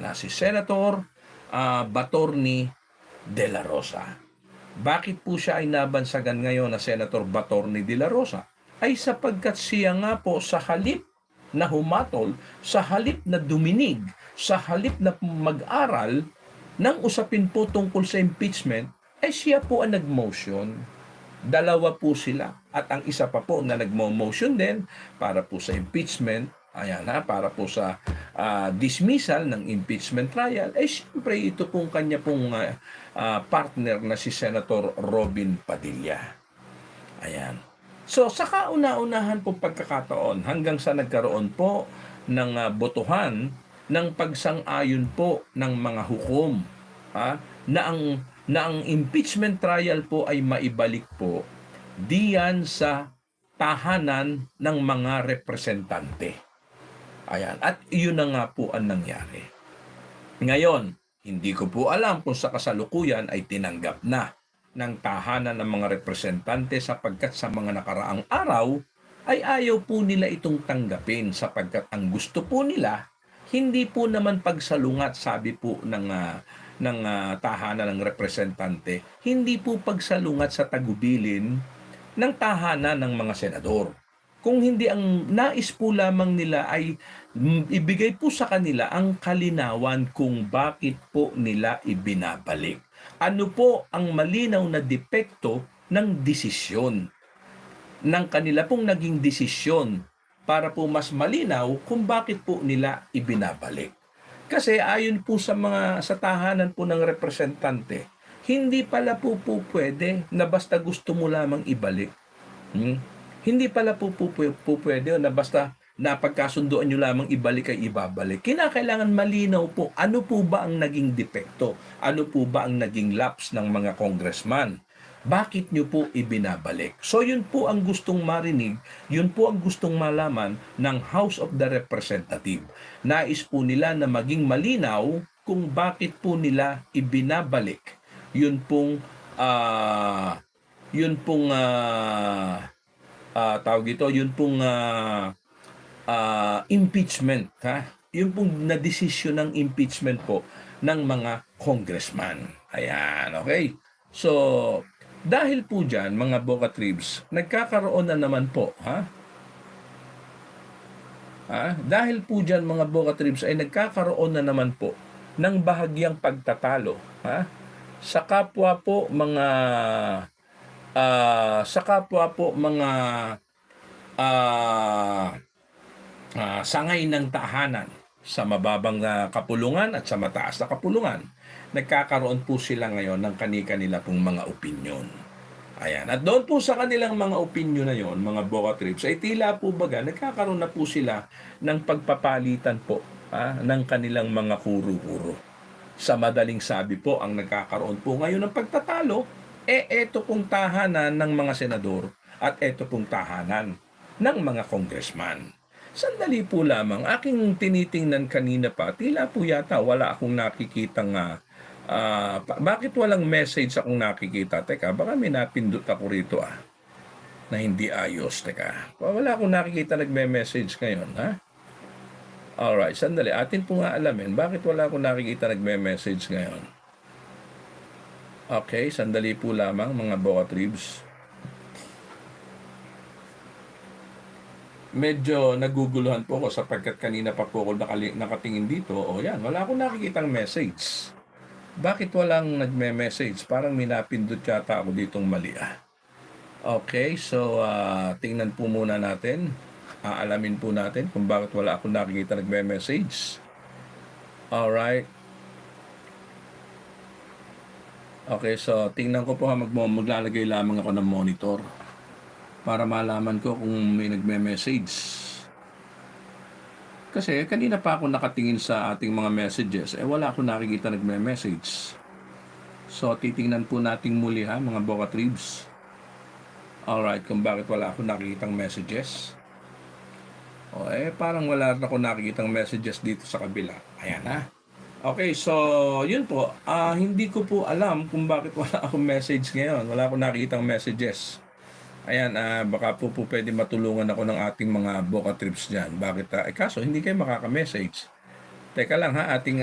na si Senator Batorni de la Rosa. Bakit po siya ay nabansagan ngayon na Senator Batorni de la Rosa? Ay sapagkat siya nga po sa halip na humatol, sa halip na duminig, sa halip na mag-aral ng usapin po tungkol sa impeachment, ay siya po ang nag-motion. Dalawa po sila. At ang isa pa po na nag-motion din para po sa impeachment, para po sa dismissal ng impeachment trial, ay siyempre ito pong kanya pong partner na si Senator Robin Padilla. Ayan. So, sa kauna-unahan pong pagkakataon, hanggang sa nagkaroon po ng botohan ng pagsang-ayon po ng mga hukom, na ang impeachment trial po ay maibalik po diyan sa tahanan ng mga representante. Ayan. At iyon na nga po ang nangyari. Ngayon, hindi ko po alam kung sa kasalukuyan ay tinanggap na ng tahanan ng mga representante sapagkat sa mga nakaraang araw ay ayaw po nila itong tanggapin sapagkat ang gusto po nila hindi po naman pagsalungat, sabi po ng tahanan ng representante, hindi po pagsalungat sa tagubilin ng tahanan ng mga senador. Kung hindi, ang nais po lamang nila ay ibigay po sa kanila ang kalinawan kung bakit po nila ibinabalik. Ano po ang malinaw na depekto ng desisyon, ng kanila pong naging desisyon para po mas malinaw kung bakit po nila ibinabalik. Kasi ayon po sa tahanan po ng representante, hindi pala po pwede na basta gusto mo lamang ibalik. Hindi pala po pwede na basta napagkasunduan nyo lamang ibalik ay ibabalik. Kinakailangan malinaw po ano po ba ang naging depekto, ano po ba ang naging lapse ng mga congressman. Bakit nyo po ibinabalik? So yun po ang gustong marinig, yun po ang gustong malaman ng House of the Representative. Nais po nila na maging malinaw kung bakit po nila ibinabalik. Yun pong impeachment, Yun pong na-desisyon ng impeachment po ng mga congressman. Ayan, okay? So, dahil po dyan, mga Boca Tribs, nagkakaroon na naman po, dahil po dyan, mga Boca Tribs, ay nagkakaroon na naman po ng bahagyang pagtatalo, sa kapwa po mga sangay ng tahanan sa mababang kapulungan at sa mataas na kapulungan. Nagkakaroon po sila ngayon ng kani-kanila pong mga opinyon. Ayan. At doon po sa kanilang mga opinyon na yon, mga Boca Tribs, ay tila po baga, nagkakaroon na po sila ng pagpapalitan po ng kanilang mga kuro-kuro. Sa madaling sabi po, ang nagkakaroon po ngayon ng pagtatalo, eto pong tahanan ng mga senador at eto pong tahanan ng mga congressman. Sandali po lamang, aking tinitingnan kanina pa, tila po yata wala akong nakikitang bakit walang message akong nakikita? Teka, baka may napindot ako rito na hindi ayos. Teka, wala akong nakikita nagme-message ngayon, Alright, sandali, atin po nga alamin, bakit wala akong nakikita nagme-message ngayon? Okay, sandali po lamang mga Boca Tribs. Medyo naguguluhan po ako sapagkat kanina pa po ako nakatingin dito. Yan, wala akong nakikitang message. Bakit walang nagme-message? Parang may napindot yata ako ditong mali. Okay, so tingnan po muna natin. Aalamin po natin kung bakit wala akong nakikita nagme-message. Alright. Okay, so tingnan ko po maglalagay lamang ako ng monitor para malaman ko kung may nagme-message. Kasi kanina pa ako nakatingin sa ating mga messages, wala akong nakikita nagme-message. So titingnan po natin muli mga Boca Tribs. Alright, kung bakit wala akong nakikitang messages. Parang wala rin ako nakikitang messages dito sa kabila. Ayan Okay, so yun po. Hindi ko po alam kung bakit wala akong message ngayon. Wala akong nakikitang messages. Ayan, baka po pwede matulungan ako ng ating mga Boca Tribs dyan. Bakit? Kaso hindi kayo makaka-message. Teka lang ating